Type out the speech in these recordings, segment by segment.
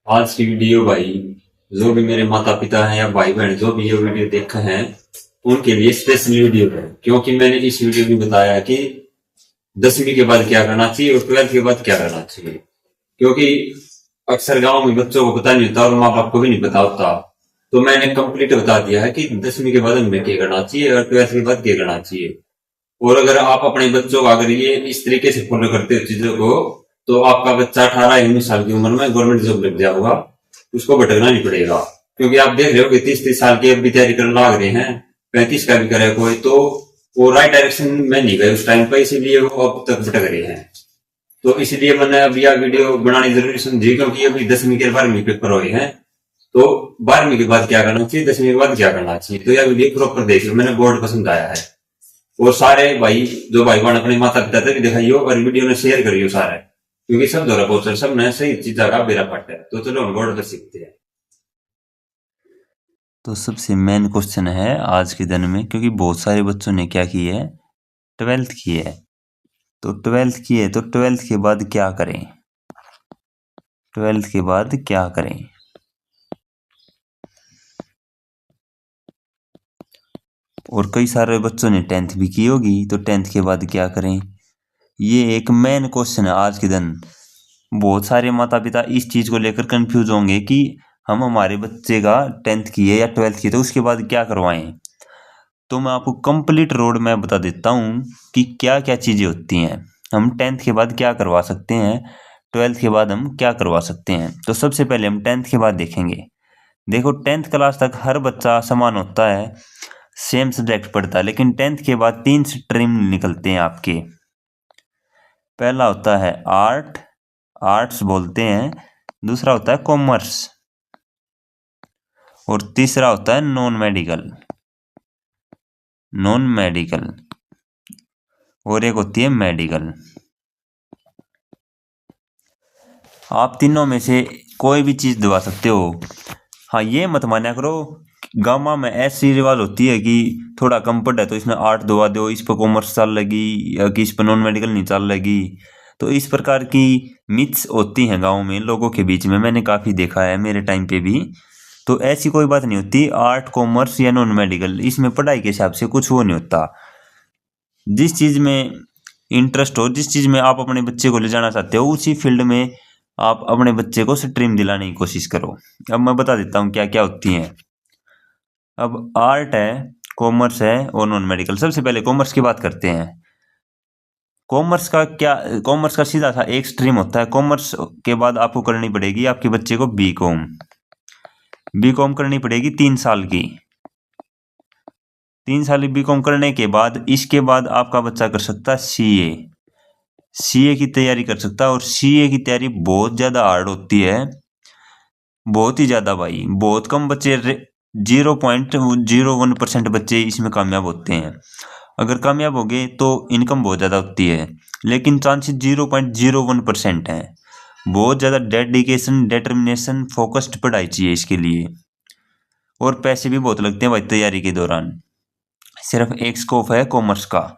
आज की वीडियो भाई, जो भी मेरे माता पिता हैं या भाई बहन जो भी ये वीडियो देखे हैं उनके लिए स्पेशल वीडियो है। क्योंकि मैंने इस वीडियो में बताया कि 10वीं के बाद क्या करना चाहिए और 12th के बाद क्या करना चाहिए। क्योंकि अक्सर गांव में बच्चों को पता नहीं होता और माँ बाप को भी नहीं पता होता। तो मैंने कंप्लीट बता दिया है कि 10वीं के बाद हमें क्या करना चाहिए और 12th के बाद क्या करना चाहिए। और अगर आप अपने बच्चों को अगर ये इस तरीके से फॉलो करते हो चीजों को, तो आपका बच्चा 18-19 साल की उम्र में गवर्नमेंट जॉब लग जाएगा, उसको भटकना नहीं पड़ेगा। क्योंकि आप देख रहे हो कि 30-30 साल के अब भी तैयारी करने लग रहे हैं, 35 का भी करे कोई, तो वो राइट डायरेक्शन में नहीं गए उस टाइम पर, इसीलिए वो अब तक भटक रहे हैं। तो इसलिए मैंने अब यह वीडियो बनानी जरूरी समझी, क्योंकि अभी 10वीं के 12वीं पेपर हुए हैं। तो 12वीं के बाद क्या करना चाहिए, 10वीं के बाद क्या करना चाहिए, तो यह वीडियो प्रॉपर देख लो, मैंने बोर्ड पर समझाया है। और सारे भाई जो भाई बहन अपने माता पिता तक दिखाइयो और वीडियो ने शेयर करियो सारे, क्योंकि सब द्वारा पोस्टर सब ने सही चीजा का बेरा पट है। तो चलो हम बोर्ड पर सीखते हैं। तो सबसे मेन क्वेश्चन है आज के दिन में, क्योंकि बहुत सारे बच्चों ने क्या की है, 12th की है। तो 12th की है तो 12th के बाद क्या करें, 12th के बाद क्या करें। और कई सारे बच्चों ने 10th भी की होगी, तो 10th के बाद क्या करें, ये एक मेन क्वेश्चन है आज के दिन। बहुत सारे माता पिता इस चीज को लेकर कंफ्यूज होंगे कि हम हमारे बच्चे का 10th की है या 12th की है तो उसके बाद क्या करवाएं। तो मैं आपको कंप्लीट रोड मैप बता देता हूँ कि क्या क्या चीजें होती हैं, हम 10th के बाद क्या करवा सकते हैं, 12th के बाद हम क्या करवा सकते हैं। तो सबसे पहले हम 10th के बाद देखेंगे। देखो 10th क्लास तक हर बच्चा समान होता है, सेम सब्जेक्ट पढ़ता है, लेकिन 10th के बाद 3 स्ट्रीम निकलते हैं आपके। पहला होता है आर्ट, आर्ट्स बोलते हैं। दूसरा होता है कॉमर्स। और तीसरा होता है नॉन मेडिकल, नॉन मेडिकल। और एक होती है मेडिकल। आप तीनों में से कोई भी चीज दबा सकते हो। हाँ, ये मत माना करो, गामा में ऐसी रिवाज होती है कि थोड़ा कम पढ़ है तो इसमें आर्ट दबा दो, इस पर कॉमर्स चल लगी, या कि इस पर नॉन मेडिकल नहीं चल लगी। तो इस प्रकार की मिथ्स होती हैं गाँव में लोगों के बीच में, मैंने काफी देखा है मेरे टाइम पे भी। तो ऐसी कोई बात नहीं होती, आर्ट कॉमर्स या नॉन मेडिकल, इसमें पढ़ाई के हिसाब से कुछ वो नहीं होता। जिस चीज में इंटरेस्ट हो, जिस चीज में आप अपने बच्चे को ले जाना चाहते हो, उसी फील्ड में आप अपने बच्चे को स्ट्रीम दिलाने की कोशिश करो। अब मैं बता देता हूँ क्या क्या होती हैं। अब आर्ट है, कॉमर्स है और नॉन मेडिकल। सबसे पहले कॉमर्स की बात करते हैं। कॉमर्स का क्या, कॉमर्स का सीधा सा एक स्ट्रीम होता है। कॉमर्स के बाद आपको करनी पड़ेगी आपके बच्चे को बीकॉम, बीकॉम करनी पड़ेगी 3 साल की। 3 साल की बीकॉम करने के बाद इसके बाद आपका बच्चा कर सकता है सीए, सीए की तैयारी कर सकता है। और सीए की तैयारी बहुत ज्यादा हार्ड होती है, बहुत ही ज्यादा भाई। बहुत कम बच्चे, 0.01% बच्चे इसमें कामयाब होते हैं। अगर कामयाब हो गए तो इनकम बहुत ज़्यादा होती है, लेकिन चांसेस 0.01% है। बहुत ज़्यादा डेडिकेशन, डिटर्मिनेशन, फोकस्ड पढ़ाई चाहिए इसके लिए। और पैसे भी बहुत लगते हैं भाई तैयारी के दौरान। सिर्फ एक स्कोप है कॉमर्स का।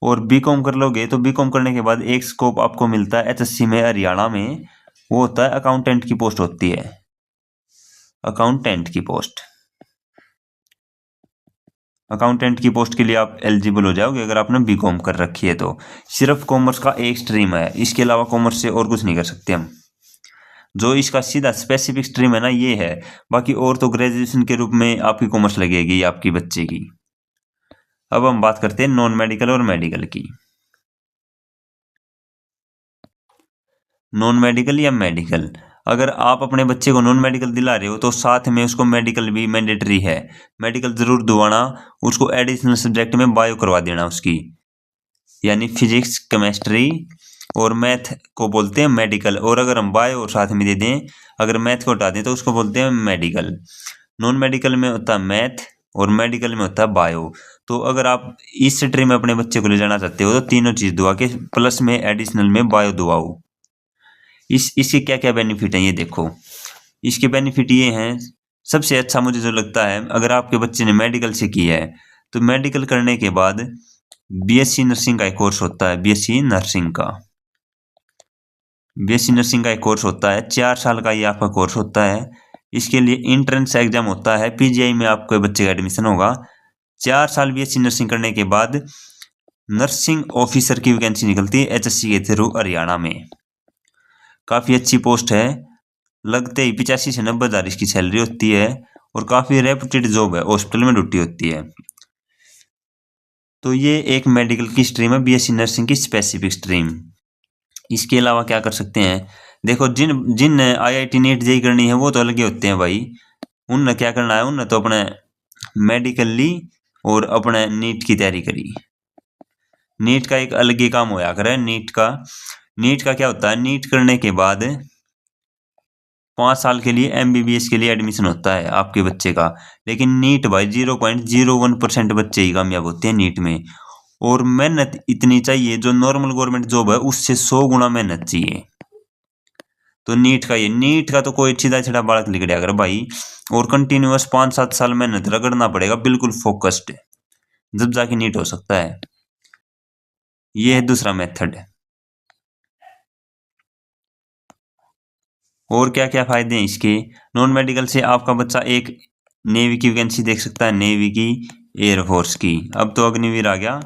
और बीकॉम कर लोगे तो बीकॉम करने के बाद एक स्कोप आपको मिलता है एचएससी में, हरियाणा में। वो होता है अकाउंटेंट की पोस्ट होती है, अकाउंटेंट की पोस्ट। अकाउंटेंट की पोस्ट के लिए आप एलिजिबल हो जाओगे अगर आपने बीकॉम कर रखी है तो। सिर्फ कॉमर्स का एक स्ट्रीम है, इसके अलावा कॉमर्स से और कुछ नहीं कर सकते हम। जो इसका सीधा स्पेसिफिक स्ट्रीम है ना, ये है। बाकी और तो ग्रेजुएशन के रूप में आपकी कॉमर्स लगेगी आपकी बच्चे की। अब हम बात करते हैं नॉन मेडिकल और मेडिकल की। नॉन मेडिकल या मेडिकल, अगर आप अपने बच्चे को नॉन मेडिकल दिला रहे हो तो साथ में उसको मेडिकल भी मैंडेटरी है। मेडिकल जरूर दिलाना, उसको एडिशनल सब्जेक्ट में बायो करवा देना उसकी, यानी फिजिक्स, केमिस्ट्री और मैथ को बोलते हैं मेडिकल। और अगर हम बायो और साथ में दे दें, अगर मैथ को हटा दें तो उसको बोलते हैं मेडिकल। नॉन मेडिकल में होता है मैथ और मेडिकल में होता है बायो। तो अगर आप इस स्ट्रीम में अपने बच्चे को ले जाना चाहते हो तो तीनों चीज दुआ के प्लस में एडिशनल में बायो दुआओ। इसके क्या क्या बेनिफिट हैं ये देखो। इसके बेनिफिट ये हैं, सबसे अच्छा मुझे जो लगता है, अगर आपके बच्चे ने मेडिकल से किया है तो मेडिकल करने के बाद बीएससी नर्सिंग का एक कोर्स होता है, बीएससी नर्सिंग का। बीएससी नर्सिंग का एक कोर्स होता है, 4 साल का ये आपका कोर्स होता है। इसके लिए एंट्रेंस एग्जाम होता है, पीजीआई में आपके बच्चे का एडमिशन होगा। 4 साल बीएससी नर्सिंग करने के बाद नर्सिंग ऑफिसर की वैकेंसी निकलती है एचएससी के थ्रू हरियाणा में। काफ़ी अच्छी पोस्ट है, लगते ही 85 से 90 हज़ार इसकी सैलरी होती है और काफ़ी रेपुटेड जॉब है, हॉस्पिटल में ड्यूटी होती है। तो ये एक मेडिकल की स्ट्रीम है, बीएससी नर्सिंग की स्पेसिफिक स्ट्रीम। इसके अलावा क्या कर सकते हैं, देखो जिन आईआईटी नीट जेई करनी है वो तो अलग ही होते हैं भाई। उनने क्या करना है, उनने तो अपने मेडिकल ली और अपने नीट की तैयारी करी। नीट का एक अलग ही काम होया करे। नीट का क्या होता है, नीट करने के बाद 5 साल के लिए एमबीबीएस के लिए एडमिशन होता है आपके बच्चे का। लेकिन नीट भाई 0.01% बच्चे ही कामयाब होते हैं नीट में, और मेहनत इतनी चाहिए, जो नॉर्मल गवर्नमेंट जॉब है उससे 100 गुना मेहनत चाहिए। तो नीट का तो कोई सीधा सीधा बालक लिख दिया अगर भाई, और कंटिन्यूअस 5-7 साल मेहनत रगड़ना पड़ेगा, बिल्कुल फोकस्ड, जब जाके नीट हो सकता है। ये है दूसरा मेथड। और क्या क्या फायदे हैं इसके, नॉन मेडिकल से आपका बच्चा एक नेवी की वैकेंसी देख सकता है, नेवी की, एयरफोर्स की, अब तो अग्निवीर आ गया,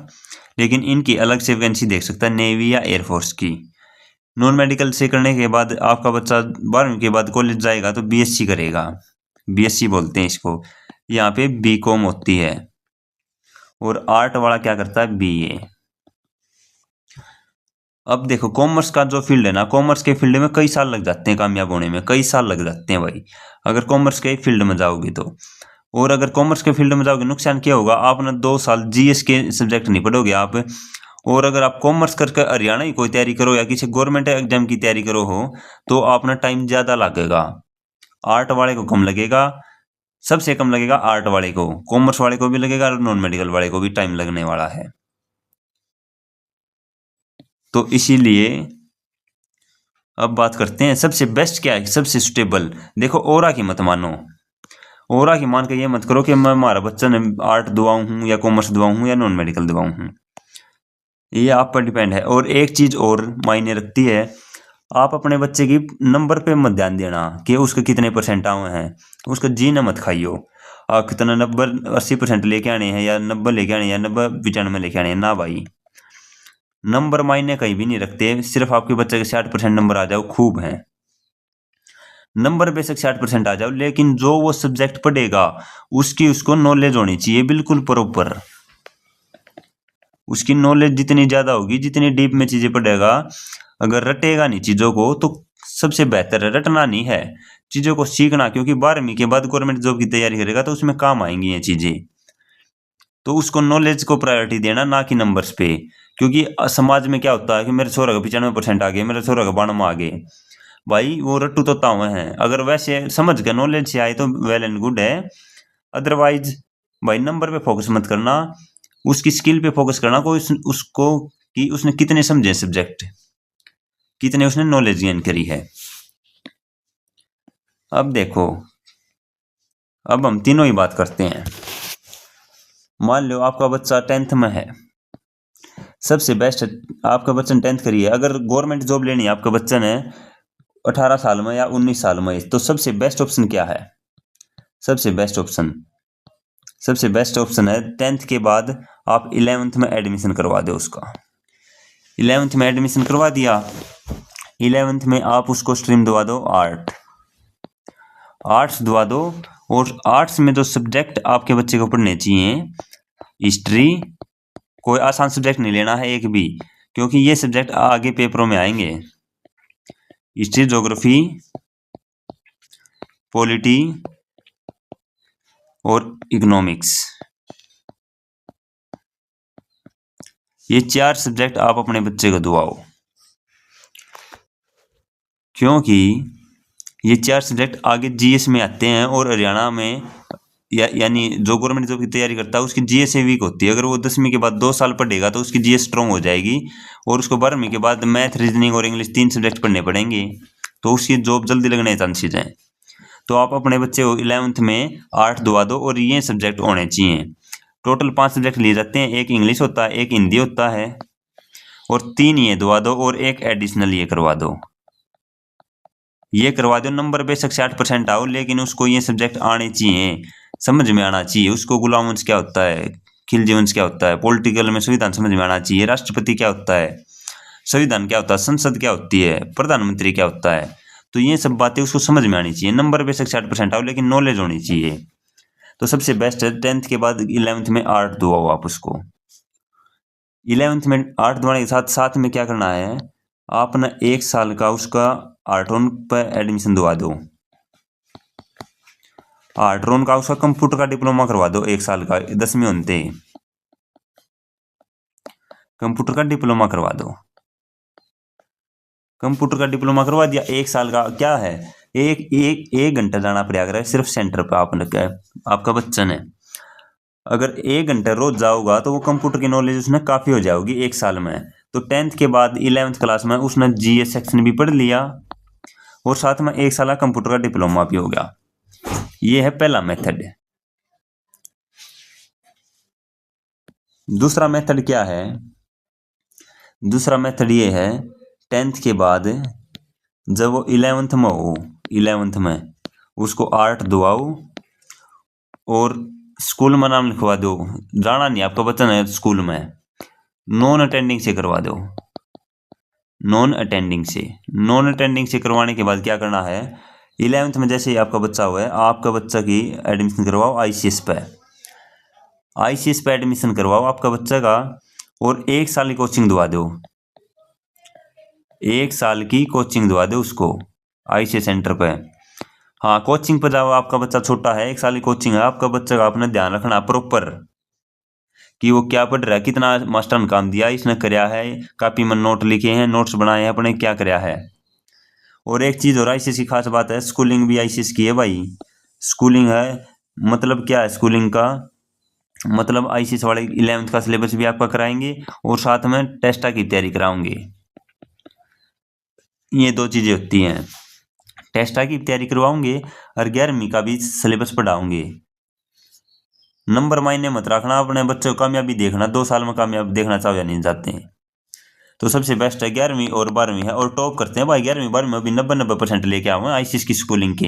लेकिन इनकी अलग से वैकेंसी देख सकता है, नेवी या एयरफोर्स की। नॉन मेडिकल से करने के बाद आपका बच्चा 12वीं के बाद कॉलेज जाएगा तो बीएससी करेगा, बीएससी बोलते हैं इसको। यहाँ पे बीकॉम होती है, और आर्ट वाला क्या करता है, बीए। अब देखो कॉमर्स का जो फील्ड है ना, कॉमर्स के फील्ड में कई साल लग जाते हैं कामयाब होने में, कई साल लग जाते हैं भाई, अगर कॉमर्स के फील्ड में जाओगे तो। और अगर कॉमर्स के फील्ड में जाओगे, नुकसान क्या होगा, आपने 2 साल जीएस के सब्जेक्ट नहीं पढ़ोगे आप। और अगर आप कॉमर्स करके हरियाणा की कोई तैयारी करो या किसी गवर्नमेंट एग्जाम की तैयारी करो हो, तो अपना टाइम ज़्यादा लगेगा। आर्ट वाले को कम लगेगा, सबसे कम लगेगा आर्ट वाले को, कॉमर्स वाले को भी लगेगा और नॉन मेडिकल वाले को भी टाइम लगने वाला है। तो इसीलिए अब बात करते हैं सबसे बेस्ट क्या है, सबसे सुटेबल। देखो ओरा की मत मानो, ओरा की मान के ये मत करो कि मैं हमारा बच्चा ने आर्ट दवाऊं हूँ या कॉमर्स दवाऊं हूँ या नॉन मेडिकल दवाऊं हूँ, ये आप पर डिपेंड है। और एक चीज और मायने रखती है, आप अपने बच्चे की नंबर पे मत ध्यान देना कि उसके कितने परसेंट आए हैं, उसका जी न मत खाइयो। आप कितना 90-80% लेके आने हैं या 90 लेके आने हैं या 90-95 लेके आने हैं, ना भाई, नंबर मायने कहीं भी नहीं रखते। सिर्फ आपके बच्चे के 60% नंबर आ जाओ खूब है, नंबर बेशक 60% आ जाओ, लेकिन जो वो सब्जेक्ट पढ़ेगा उसको नॉलेज होनी चाहिए बिल्कुल प्रॉपर। उसकी नॉलेज जितनी ज्यादा होगी, जितनी डीप में चीजें पढ़ेगा, अगर रटेगा नहीं चीजों को तो सबसे बेहतर है। रटना नहीं है, चीजों को सीखना, क्योंकि 12वीं के बाद गवर्नमेंट जॉब की तैयारी करेगा तो उसमें काम आएंगी ये चीजें। तो उसको नॉलेज को प्रायोरिटी देना, ना कि नंबर्स पे। क्योंकि समाज में क्या होता है कि मेरे छोरा का 95% आ गए, मेरे छोरा का 92 आ गए, भाई वो रट्टू तो ताऊ हैं। अगर वैसे समझ के नॉलेज से आए तो वेल एंड गुड है, अदरवाइज भाई नंबर पे फोकस मत करना, उसकी स्किल पे फोकस करना, कोई उसको कि उसने कितने समझे सब्जेक्ट, कितने उसने नॉलेज गेन करी है। अब देखो, अब हम तीनों ही बात करते हैं। मान लो आपका बच्चा 10th में है, सबसे बेस्ट आपका बच्चा 10th करी है, अगर गवर्नमेंट जॉब लेनी है आपके बच्चे ने 18 साल में या 19 साल में, तो सबसे बेस्ट ऑप्शन क्या है, सबसे बेस्ट ऑप्शन है 10th के बाद आप 11th में एडमिशन करवा दो उसका। 11th में एडमिशन करवा दिया, 11th में आप उसको स्ट्रीम दवा दो आर्ट्स दवा दो। और आर्ट्स में जो सब्जेक्ट आपके बच्चे को पढ़ने चाहिए, हिस्ट्री, कोई आसान सब्जेक्ट नहीं लेना है एक भी, क्योंकि ये सब्जेक्ट आगे पेपरों में आएंगे। हिस्ट्री, ज्योग्राफी, पॉलिटी और इकोनॉमिक्स, ये 4 सब्जेक्ट आप अपने बच्चे को दुआओ, क्योंकि ये 4 सब्जेक्ट आगे जीएस में आते हैं। और हरियाणा में यानी जो गवर्नमेंट जॉब की तैयारी करता है उसकी जीएस वीक होती है। अगर वो 10वीं के बाद 2 साल पढ़ेगा तो उसकी जीएस स्ट्रॉन्ग हो जाएगी, और उसको 12वीं के बाद मैथ, रीजनिंग और इंग्लिश 3 सब्जेक्ट पढ़ने पड़ेंगे, तो उसकी जॉब जल्दी लगने के चांसेस हैं। तो आप अपने बच्चे को 11th में आर्ट दवा दो, और ये सब्जेक्ट होने चाहिए। टोटल 5 सब्जेक्ट लिए जाते हैं, एक इंग्लिश होता है, एक हिंदी होता है, और 3 ये दवा दो, और एक एडिशनल ये करवा दो। ये करवा दो, नंबर बेशक 60% आओ, लेकिन उसको ये सब्जेक्ट आने चाहिए, समझ में आना चाहिए उसको। गुलाम वंश क्या होता है, खिलजी वंश क्या होता है, पॉलिटिकल में संविधान समझ में आना चाहिए, राष्ट्रपति क्या होता है, संविधान क्या होता है, संसद क्या होती है, प्रधानमंत्री क्या होता है। तो ये सब बातें उसको समझ में आनी चाहिए। नंबर बेशक 60% आओ, लेकिन नॉलेज होनी चाहिए। तो सबसे बेस्ट है 10th के बाद 11th में आर्ट दुआओ आप उसको। 11th में आर्ट दुआने के साथ साथ में क्या करना है, आप ना 1 साल का उसका आर्ट्रोन पर एडमिशन दुआ दो। आर्ट्रोन का उसका कंप्यूटर का डिप्लोमा करवा दो 1 साल का, 10वीं होते कंप्यूटर का डिप्लोमा करवा दो। कंप्यूटर का डिप्लोमा करवा दिया, 1 साल का क्या है, एक घंटा जाना प्रयागराज सिर्फ सेंटर पे। आपने क्या है, आपका बच्चा ने अगर 1 घंटा रोज जाओगा तो वो कंप्यूटर की नॉलेज उसने काफी हो जाएगी 1 साल में। तो 10th के बाद 11th क्लास में उसने जीएस सेक्शन भी पढ़ लिया और साथ में 1 साल का कंप्यूटर का डिप्लोमा भी हो गया। ये है पहला मेथड। दूसरा मेथड क्या है, दूसरा मेथड ये है 10th के बाद जब वो 11th में हो, 11th में उसको आर्ट दुआओ और स्कूल में नाम लिखवा दो। जाना नहीं आपका बच्चा है स्कूल में, नॉन अटेंडिंग से करवा दो। नॉन अटेंडिंग से करवाने के बाद क्या करना है, 11th में जैसे ही आपका बच्चा हुआ है, आपका बच्चा की एडमिशन करवाओ आईसीएस पे एडमिशन करवाओ आपका बच्चा का, और 1 साल की कोचिंग दुआ दो। 1 साल की कोचिंग दुआ दो उसको आईसीएस सेंटर पे। हाँ, कोचिंग पर जाओ, आपका बच्चा छोटा है, 1 साल की कोचिंग है, आपका बच्चा का आपने ध्यान रखना प्रॉपर कि वो क्या पढ़ रहा है, कितना मास्टर ने काम दिया, इसने कराया है, कॉपी में नोट लिखे हैं, नोट्स बनाए हैं अपने, क्या कराया है। और एक चीज़ और आईसीएस की खास बात है, स्कूलिंग भी आईसीएस की है भाई। स्कूलिंग है मतलब क्या है, स्कूलिंग का मतलब आईसीएस वाले 11th का सिलेबस भी आपका कराएंगे और साथ में टेस्टा की तैयारी कराओगे। ये 2 चीज़ें होती हैं, टेस्टा की तैयारी करवाओगे और 11वीं का भी सिलेबस पढ़ाओगे। नंबर मायने मत रखना, अपने बच्चों को कामयाबी देखना, 2 साल में कामयाब देखना चाहो या नहीं चाहते हैं। तो सबसे बेस्ट है 11वीं और 12वीं है, और टॉप करते हैं भाई 11वीं 12वीं में भी 90% लेके आओ आईसीएस की स्कूलिंग के।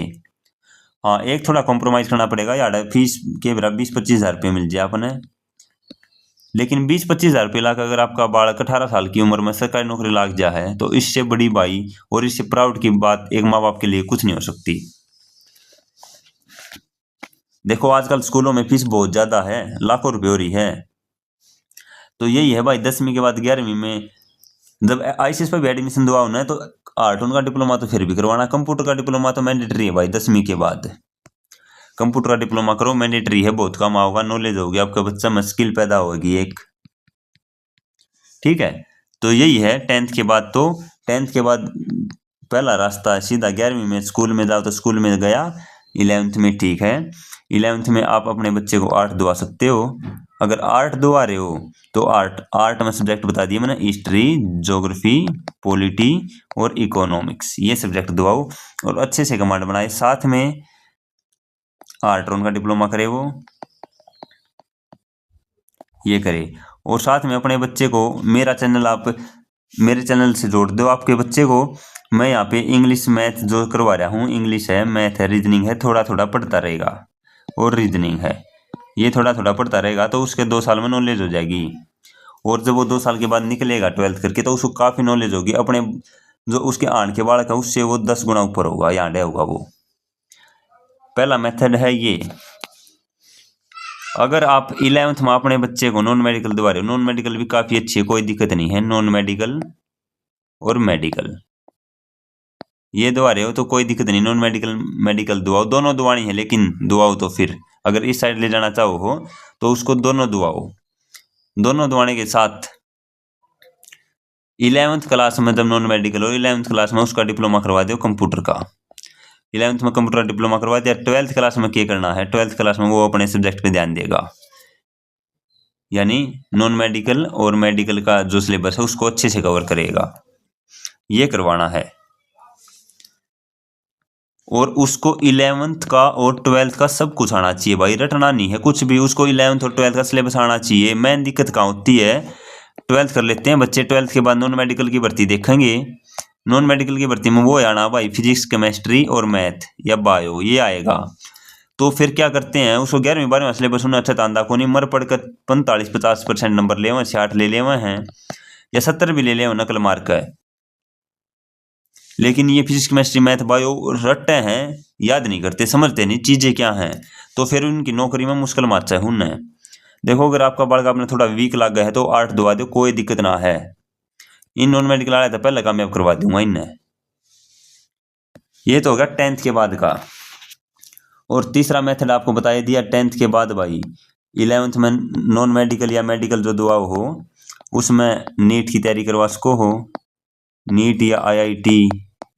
हाँ, एक थोड़ा कॉम्प्रोमाइज़ करना पड़ेगा यार, फीस के बराबर 20-25 हज़ार रुपये मिल जाए अपने, लेकिन 20-25 हज़ार रुपये लाकर अगर आपका बालक 18 साल की उम्र में सरकारी नौकरी लाग जा है तो इससे बड़ी भाई और इससे प्राउड की बात एक माँ बाप के लिए कुछ नहीं हो सकती। देखो आजकल स्कूलों में फीस बहुत ज़्यादा है, लाखों रुपये हो रही है। तो यही है भाई, 10वीं के बाद 11वीं में जब आईसीएस पर भी एडमिशन दुआ होना है तो आर्ट्रोन का डिप्लोमा तो फिर भी करवाना, कंप्यूटर का डिप्लोमा तो मैंडेटरी है भाई। 10वीं के बाद कंप्यूटर का डिप्लोमा करो, मैंडेटरी है, बहुत काम आओगा, नॉलेज होगी, आपका बच्चा में स्किल पैदा होगी एक। ठीक है, तो यही है 10th के बाद। तो 10th के बाद पहला रास्ता है सीधा 11वीं में स्कूल में जाओ तो स्कूल में गया, 11th में ठीक है, 11th में आप अपने बच्चे को आर्ट दुआ सकते हो। अगर आर्ट दुआ रहे हो तो आर्ट में सब्जेक्ट बता दिए मैंने, हिस्ट्री, ज्योग्राफी, पॉलिटी और इकोनॉमिक्स, ये सब्जेक्ट दुआओ और अच्छे से कमांड बनाए। साथ में आर्ट्रोन का डिप्लोमा करे वो, ये करे, और साथ में अपने बच्चे को मेरा चैनल आप मेरे चैनल से जोड़ दो। आपके बच्चे को मैं यहाँ पे इंग्लिश मैथ जो करवा रहा हूँ, इंग्लिश है, मैथ है, रीजनिंग है, थोड़ा थोड़ा पढ़ता रहेगा, और रीजनिंग है, ये थोड़ा थोड़ा पढ़ता रहेगा तो उसके 2 साल में नॉलेज हो जाएगी। और जब वो 2 साल के बाद निकलेगा 12th करके तो उसको काफ़ी नॉलेज होगी, अपने जो उसके आन के बालक है उससे वो 10 गुना ऊपर होगा, यहाँ डे होगा वो। पहला मेथड है ये। अगर आप 11th में अपने बच्चे को नॉन मेडिकल दिवा रहे हो, नॉन मेडिकल भी काफ़ी अच्छी है, कोई दिक्कत नहीं है, नॉन मेडिकल और मेडिकल ये दुआ रहे हो तो कोई दिक्कत नहीं, नॉन मेडिकल मेडिकल दुआओ, दोनों दुआनी है, लेकिन दुआओ तो फिर अगर इस साइड ले जाना चाहो हो तो उसको दोनों दुआओ। दोनों दुआने के साथ 11th क्लास में जब नॉन मेडिकल हो, 11th क्लास में उसका डिप्लोमा करवा दो कंप्यूटर का। 11th में कंप्यूटर डिप्लोमा करवा दिया, 12th क्लास में क्या करना है, 12th क्लास में वो अपने सब्जेक्ट पे ध्यान देगा, यानी नॉन मेडिकल और मेडिकल का जो सिलेबस है उसको अच्छे से कवर करेगा, ये करवाना है। और उसको 11th का और 12th का सब कुछ आना चाहिए भाई, रटना नहीं है कुछ भी, उसको 11th और 12th का सिलेबस आना चाहिए। मेन दिक्कत कहाँ होती है, 12th कर लेते हैं बच्चे, 12th के बाद नॉन मेडिकल की भर्ती देखेंगे, नॉन मेडिकल की भर्ती में वो आना भाई फिजिक्स केमिस्ट्री और मैथ या बायो ये आएगा। तो फिर क्या करते हैं उसको 11वीं 12वीं सिलेबस उन्हें अच्छा तांदा को नहीं मर पड़कर 45-50% नंबर ले हुए 60 ले हुए हैं या 70 भी ले हुए नकल मार कर। लेकिन ये फिजिक्स केमिस्ट्री मैथ बायो रटते हैं, याद नहीं करते, समझते नहीं चीजें क्या हैं, तो फिर उनकी नौकरी में मुश्किल माचा है उन्हें। देखो अगर आपका बालक आपने थोड़ा वीक लग गया है तो 8 दवा दो, कोई दिक्कत ना है। इन नॉन मेडिकल वाले तो पहले कामयाब करवा दूंगा इन्हें। ये तो होगा 10th के बाद का। और तीसरा मेथड आपको बताया दिया 10th के बाद भाई 11th में नॉन मेडिकल या मेडिकल जो दुआ हो उसमें नीट की तैयारी करवा सको हो, नीट या IIT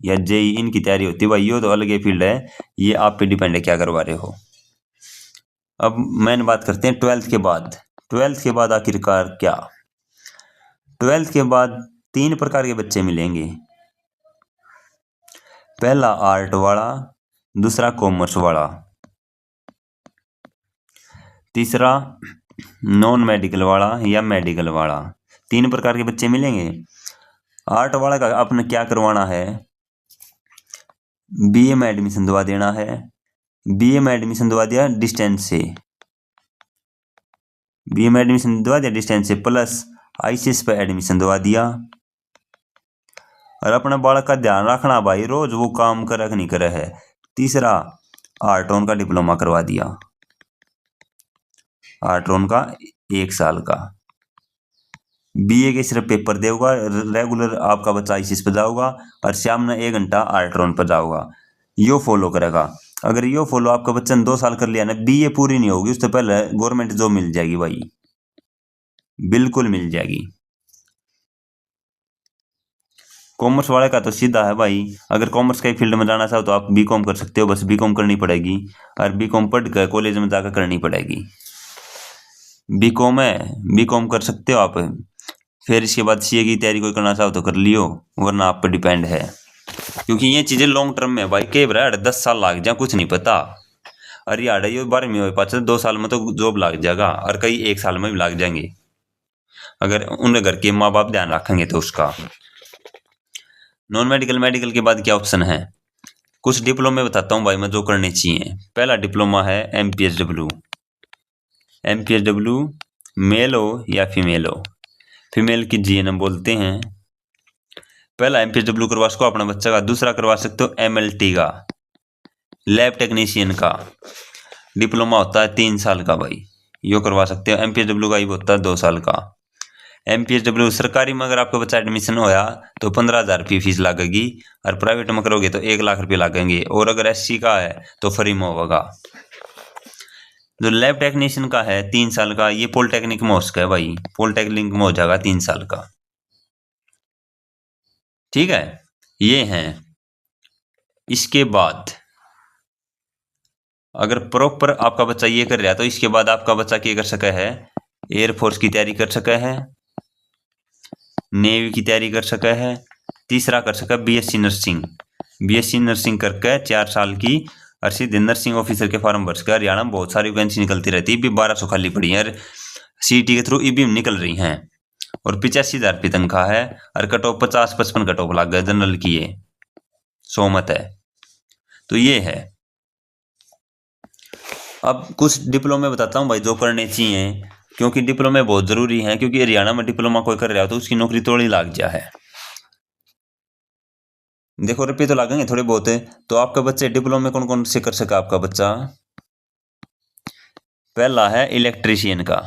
या JEE इनकी तैयारी होती है भाई, ये तो अलग ही फील्ड है, ये आप पे डिपेंड है क्या करवा रहे हो। अब मेन बात करते हैं 12th के बाद। 12th के बाद आखिरकार क्या, 12th के बाद 3 प्रकार के बच्चे मिलेंगे। पहला आर्ट वाला, दूसरा कॉमर्स वाला, तीसरा नॉन मेडिकल वाला या मेडिकल वाला। 3 प्रकार के बच्चे मिलेंगे। आर्ट वाला का आपने क्या करवाना है, BA में एडमिशन दवा देना है। BA में एडमिशन दवा दिया डिस्टेंस से, BA में एडमिशन दवा दिया डिस्टेंस से, प्लस ICS पे एडमिशन दवा दिया। और अपने बालक का ध्यान रखना भाई रोज वो काम करे कि नहीं करे है। तीसरा आर्ट्रॉन का डिप्लोमा करवा दिया, आर्ट्रॉन का 1 साल का। BA के सिर्फ पेपर देगा, रेगुलर आपका बच्चा ICS पे जाऊगा और शाम में 1 घंटा आर्ट्रॉन पर जाऊगा, यो फॉलो करेगा। अगर यो फॉलो आपका बच्चा ने 2 साल कर लिया ना, BA पूरी नहीं होगी उससे पहले गवर्नमेंट जॉब मिल जाएगी भाई, बिल्कुल मिल जाएगी। कॉमर्स वाले का तो सीधा है भाई, अगर कॉमर्स के फील्ड में जाना चाहो तो आप BCom कर सकते हो, बस BCom करनी पड़ेगी और BCom पढ़ कर कॉलेज में जाकर करनी पड़ेगी। BCom है, BCom कर सकते हो आप। फिर इसके बाद CA की तैयारी कोई करना चाहो तो कर लियो, वरना आप पर डिपेंड है, क्योंकि ये चीजें लॉन्ग टर्म में भाई के बराड़ 10 साल लग जाए कुछ नहीं पता। अरे यार ये 12वीं हो पाचे 2 साल में तो जॉब लग जाएगा और कई 1 साल में भी लग जाएंगे अगर उन घर के माँ बाप ध्यान रखेंगे तो उसका। नॉन मेडिकल मेडिकल के बाद क्या ऑप्शन है, कुछ डिप्लोमे बताता हूँ भाई मैं जो करने चाहिए। पहला डिप्लोमा है MPSW। MPSW मेल हो या फीमेल हो, फीमेल की GNM बोलते हैं। पहला MPSW करवा सको अपना बच्चा का। दूसरा करवा सकते हो MLT का, लैब टेक्नीशियन का डिप्लोमा होता है 3 साल का भाई, यो करवा सकते हो। MPSW का ही होता है 2 साल का। MPSW सरकारी में अगर आपका बच्चा एडमिशन होया तो 15,000 रुपये फीस लगेगी और प्राइवेट में करोगे तो 1 लाख रुपये लगेंगे, और अगर SC का है तो फ्री में होगा। जो लैब टेक्नीशियन का है 3 साल का, ये पॉलिटेक्निक में हो सका है भाई, पॉलिटेक्निक में हो जाएगा 3 साल का, ठीक है। ये हैं। इसके बाद अगर प्रॉपर आपका बच्चा ये कर रहा है तो इसके बाद आपका बच्चा क्या कर सका है, एयरफोर्स की तैयारी कर सका है, नेवी की तैयारी कर सका है। तीसरा कर सका BSc नर्सिंग, BSc नर्सिंग करके 4 साल की और सीधे नर्सिंग ऑफिसर के फॉर्म भर सका। हरियाणा में बहुत सारी वैकेंसी निकलती रहती है, भी 1200 खाली पड़ी है, CET के थ्रू भी निकल रही हैं, और 85,000 रुपये तनख्वाह है और कट ऑफ 50-55 कट ऑफ लग गए जनरल की, ये 100 मत है। तो ये है। अब कुछ डिप्लोमे बताता हूँ भाई जो करने चाहिए, क्योंकि डिप्लोमे बहुत जरूरी है, क्योंकि हरियाणा में डिप्लोमा कोई कर रहा हो तो उसकी नौकरी थोड़ी लाग जा है। देखो रुपये तो लागेंगे थोड़े बहुत है। तो आपका बच्चे डिप्लोमे कौन कौन से कर सका आपका बच्चा, पहला है इलेक्ट्रीशियन का।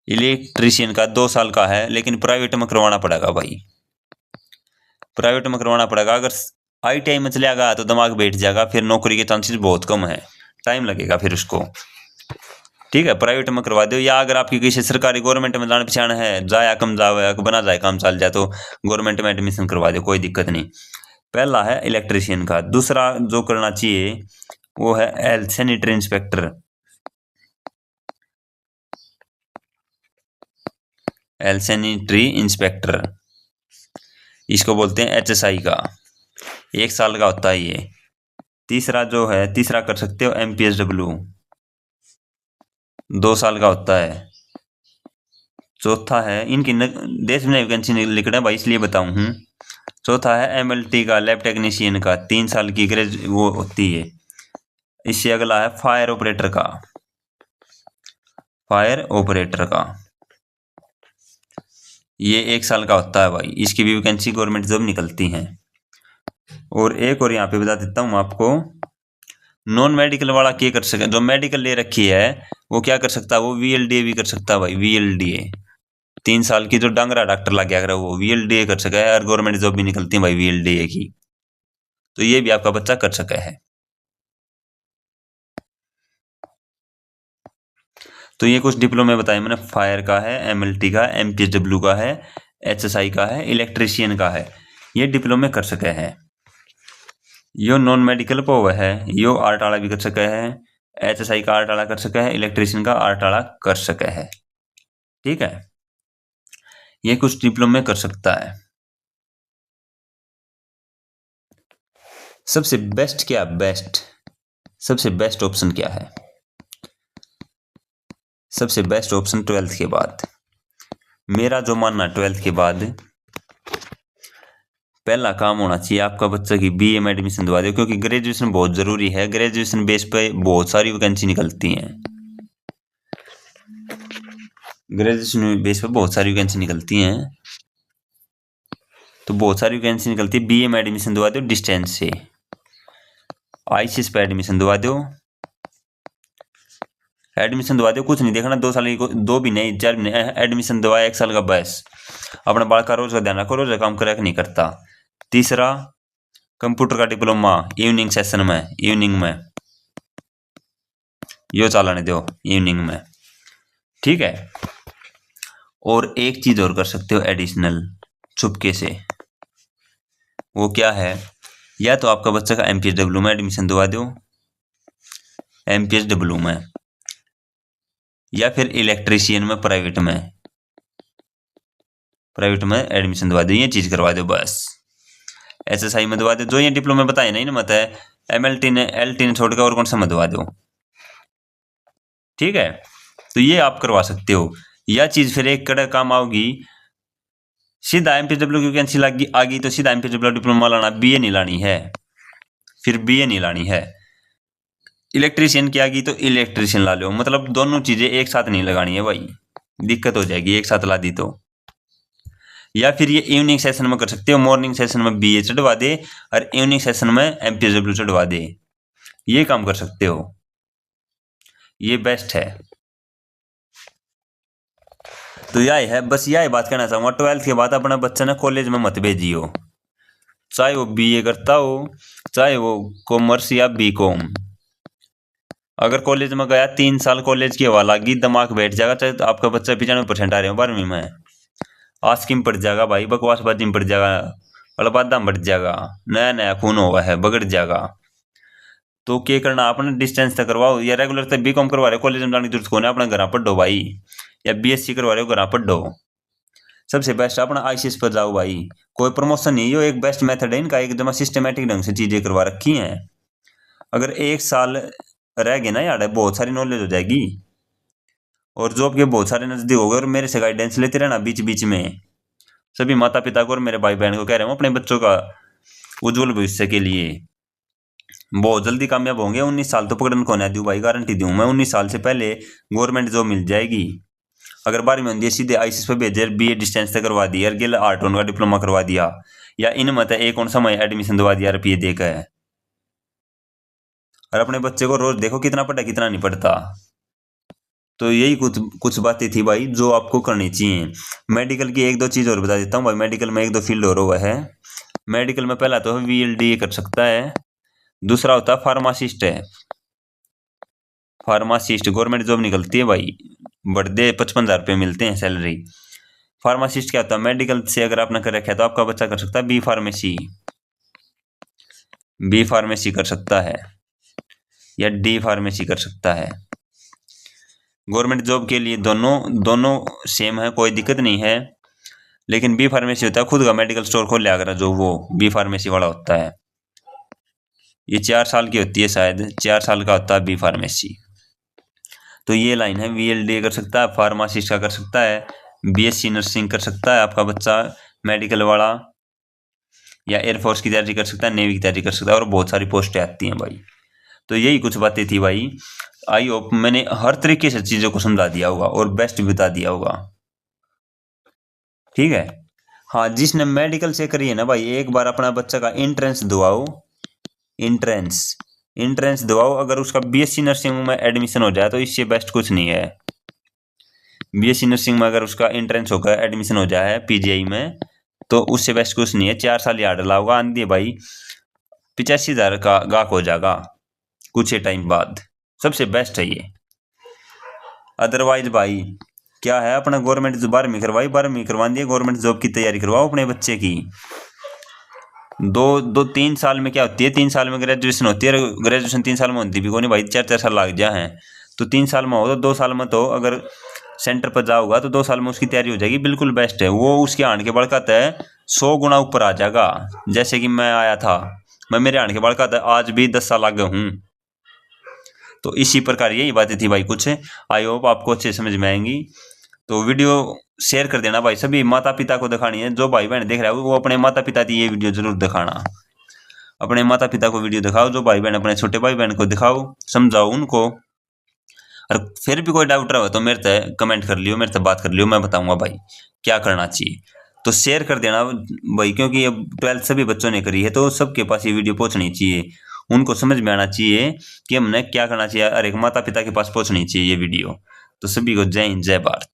इलेक्ट्रीशियन का 2 साल का है, लेकिन प्राइवेट में करवाना पड़ेगा भाई, प्राइवेट में करवाना पड़ेगा। अगर ITI में चलेगा तो दिमाग बैठ जाएगा, फिर नौकरी के चांसेस बहुत कम है, टाइम लगेगा फिर उसको, ठीक है। प्राइवेट में करवा दो, या अगर आपकी किसी सरकारी गवर्नमेंट में जान पहचान है, जाया कम जाए बना जाए काम चल जाए तो गवर्नमेंट में एडमिशन करवा दो, कोई दिक्कत नहीं। पहला है इलेक्ट्रीशियन का। दूसरा जो करना चाहिए वो है health sanitary inspector, health sanitary inspector, इसको बोलते हैं HSI का, 1 साल का होता है ये। तीसरा जो है, तीसरा कर सकते हो MPSW, 2 साल का होता है। चौथा है इनकी देश में वैकेंसी लिखना है भाई, इसलिए बताऊं हूँ। चौथा है MLT का, लैब टेक्नीशियन का, 3 साल की ग्रेज वो होती है। इससे अगला है फायर ऑपरेटर का, फायर ऑपरेटर का ये 1 साल का होता है भाई। इसकी भी वैकेंसी गवर्नमेंट जॉब निकलती हैं। और एक और यहाँ पे बता देता हूँ आपको, नॉन मेडिकल वाला क्या कर सके, जो मेडिकल ले रखी है वो क्या कर सकता है, वो VLDA भी कर सकता है भाई। VLDA 3 साल की जो डांगरा डॉक्टर लग गया करे वो VLDA कर सका है, और गवर्नमेंट जॉब भी निकलती है भाई VLDA की, तो ये भी आपका बच्चा कर सका है। तो ये कुछ डिप्लोमे बताए मैंने, फायर का है, MLT का, MPSW का है, HSI का है, इलेक्ट्रीशियन का है, ये डिप्लोमे कर सके हैं। यो नॉन मेडिकल पे हुआ है, यो आर्ट वाला भी कर सके है, HSI का आर्ट वाला कर सके है, इलेक्ट्रीशियन का आर्ट वाला कर सके है। ठीक है, ये कुछ डिप्लोमे कर सकता है। सबसे बेस्ट क्या, सबसे बेस्ट ऑप्शन क्या है? सबसे बेस्ट ऑप्शन 12th के बाद, मेरा जो मानना 12th के बाद पहला काम होना चाहिए आपका बच्चा की BA में एडमिशन दवा दो, क्योंकि ग्रेजुएशन बहुत जरूरी है। ग्रेजुएशन बेस पे बहुत सारी वैकेंसी निकलती हैं, ग्रेजुएशन बेस पे बहुत सारी वैकेंसी निकलती हैं, तो बहुत सारी वैकेंसी निकलती है। BA में एडमिशन दवा दो डिस्टेंस से, ICS पे एडमिशन दवा दो, एडमिशन दवा दो, कुछ नहीं देखना, 2 साल की, 2 भी नहीं, 4 भी नहीं, एडमिशन दवाया 1 साल का बस। अपने बाल का रोज का ध्यान रखो, रोज काम करे नहीं करता। तीसरा, कंप्यूटर का डिप्लोमा इवनिंग सेशन में, इवनिंग में यो चालाने दो, इवनिंग में। ठीक है, और एक चीज और कर सकते हो एडिशनल चुपके से, वो क्या है, या तो आपका बच्चा का MPSW में एडमिशन दवा दो, MPSW में, या फिर इलेक्ट्रीशियन में प्राइवेट में एडमिशन दवा दो, ये चीज करवा दो बस। HSI में दवा दो, जो ये डिप्लोमा बताए नहीं ना, मत है LT ने छोड़कर और कौन सा में दवा दो। ठीक है, तो ये आप करवा सकते हो। यह चीज फिर एक कड़ा काम आओगी, सीधा MPSW की वैकेंसी लगी आ गई तो सीधा MPSW डिप्लोमा लाना, BA नहीं लानी है, फिर BA नहीं लानी है। इलेक्ट्रीशियन की आ गई तो इलेक्ट्रीशियन ला लो, मतलब दोनों चीजें एक साथ नहीं लगानी है भाई, दिक्कत हो जाएगी एक साथ ला दी तो। या फिर ये इवनिंग सेशन में कर सकते हो, मॉर्निंग सेशन में BA चढ़वा दे और इवनिंग सेशन में MPSW चढ़वा दे, ये काम कर सकते हो, ये बेस्ट है। तो यही है, बस यही बात कहना चाहूंगा। 12th के बाद अपना बच्चा ना कॉलेज में मत भेजियो, चाहे वो BA करता हो, चाहे वो कॉमर्स या BCom। अगर कॉलेज में गया 3 साल कॉलेज की हवा लगी, दिमाग बैठ जाएगा, चाहे तो आपका बच्चा 95% आ रहे हो 12वीं में, आस्किम पड़ जाएगा भाई, बकवासबाजी में पड़ जाएगा, अलबादा में बढ़ जाएगा, नया नया खून हुआ है, बगड़ जाएगा। तो क्या करना, आपने डिस्टेंस तक करवाओ, या रेगुलर तक BCom करवा रहे हो, कॉलेज में जाने की जरूरत कौन है, अपना घर पढ़ो भाई, या BSc करवा रहे हो घर पढ़ो। सबसे बेस्ट अपना ICS पर जाओ भाई, कोई प्रमोशन नहीं, यो एक बेस्ट मेथड है इनका, एकदम सिस्टमेटिक ढंग से चीजें करवा रखी हैं। अगर 1 साल रह गए ना यार, बहुत सारी नॉलेज हो जाएगी और जॉब के बहुत सारे नजदीक हो गए। और मेरे से गाइडेंस लेते रहना बीच बीच में, सभी माता पिता को और मेरे भाई बहन को कह रहे हूँ, अपने बच्चों का उज्जवल भविष्य के लिए बहुत जल्दी कामयाब होंगे। 19 साल तो पकड़न को नहीं दूं भाई, गारंटी दूं मैं, 19 साल से पहले गवर्नमेंट जॉब मिल जाएगी। अगर 12वीं में सीधे ICS पे भेजे, BA डिस्टेंस तक करवा दिया, गिल आर्ट का डिप्लोमा करवा दिया, या इन मत एक और समय एडमिशन दवा दिया रुपये देकर, और अपने बच्चे को रोज देखो कितना पढ़ा कितना नहीं पढ़ता। तो यही कुछ बातें थी भाई जो आपको करनी चाहिए। मेडिकल की 1-2 चीज और बता देता हूँ भाई, मेडिकल में 1-2 फील्ड और हुआ है। मेडिकल में पहला तो VLDA कर सकता है, दूसरा होता है फार्मासिस्ट है, फार्मासिस्ट गवर्नमेंट जॉब निकलती है भाई, बढ़े 55,000 रुपये मिलते हैं सैलरी। फार्मासिस्ट क्या होता है, मेडिकल से अगर आपने कर रखा है तो आपका बच्चा कर सकता है B फार्मेसी कर सकता है, या D फार्मेसी कर सकता है। गवर्नमेंट जॉब के लिए दोनों सेम है, कोई दिक्कत नहीं है। लेकिन B फार्मेसी होता है खुद का मेडिकल स्टोर खोल लिया अगर, जो वो B फार्मेसी वाला होता है, ये 4 साल की होती है शायद, 4 साल का होता है B फार्मेसी। तो ये लाइन है, VLDA कर सकता है, फार्मासिस्ट का कर सकता है, बीएससी नर्सिंग कर सकता है आपका बच्चा, मेडिकल वाला, या एयरफोर्स की तैयारी कर सकता है, नेवी की तैयारी कर सकता है, और बहुत सारी पोस्टें आती हैं भाई। तो यही कुछ बातें थी भाई। आई होप मैंने हर तरीके से चीज़ों को समझा दिया होगा और बेस्ट बता दिया होगा, ठीक है। हाँ, जिसने मेडिकल से करी है ना भाई, एक बार अपना बच्चा का एंट्रेंस दवाओ, एंट्रेंस दवाओ। अगर उसका बीएससी नर्सिंग में एडमिशन हो जाए तो इससे बेस्ट कुछ नहीं है। बीएससी नर्सिंग में अगर उसका एंट्रेंस होकर एडमिशन हो जाए पीजीआई में, तो उससे बेस्ट कुछ नहीं है। 4 साल यार डला होगा, आंधी भाई 85,000 का गाहक हो जाएगा कुछ टाइम बाद। सबसे बेस्ट है ये। अदरवाइज भाई क्या है, अपना गवर्नमेंट 12वीं करवाई, 12वीं करवा दिए, गवर्नमेंट जॉब की तैयारी करवाओ अपने बच्चे की। 3 साल में क्या होती है, 3 साल में ग्रेजुएशन होती है, ग्रेजुएशन 3 साल में होती भी कोई भाई, 4 साल लग जाए हैं। तो 3 साल में हो तो 2 साल में तो अगर सेंटर पर जाओगा तो 2 साल में उसकी तैयारी हो जाएगी, बिल्कुल बेस्ट है वो। उसके आने के बढ़काता है 100 गुना ऊपर आ जाएगा। जैसे कि मैं आया था, मैं मेरे आने के बढ़काता है आज भी 10 साल आगे हूँ। तो इसी प्रकार यही बातें थी भाई कुछ। आई होप आपको अच्छे समझ में आएंगी। तो वीडियो शेयर कर देना भाई, सभी माता पिता को दिखानी है। जो भाई बहन देख रहा है वो अपने माता पिता की ये वीडियो जरूर दिखाना। अपने माता पिता को वीडियो दिखाओ, जो भाई बहन अपने छोटे भाई बहन को दिखाओ, समझाओ उनको। और फिर भी कोई डाउट रहा हो तो मेरे से कमेंट कर लियो, मेरे से बात कर लियो, मैं बताऊंगा भाई क्या करना चाहिए। तो शेयर कर देना भाई, क्योंकि अब 12th सभी बच्चों ने करी है तो सबके पास ये वीडियो पहुंचनी चाहिए। उनको समझ में आना चाहिए कि हमने क्या करना चाहिए, हर एक माता पिता के पास पहुंचनी चाहिए ये वीडियो। तो सभी को जय हिंद, जय भारत।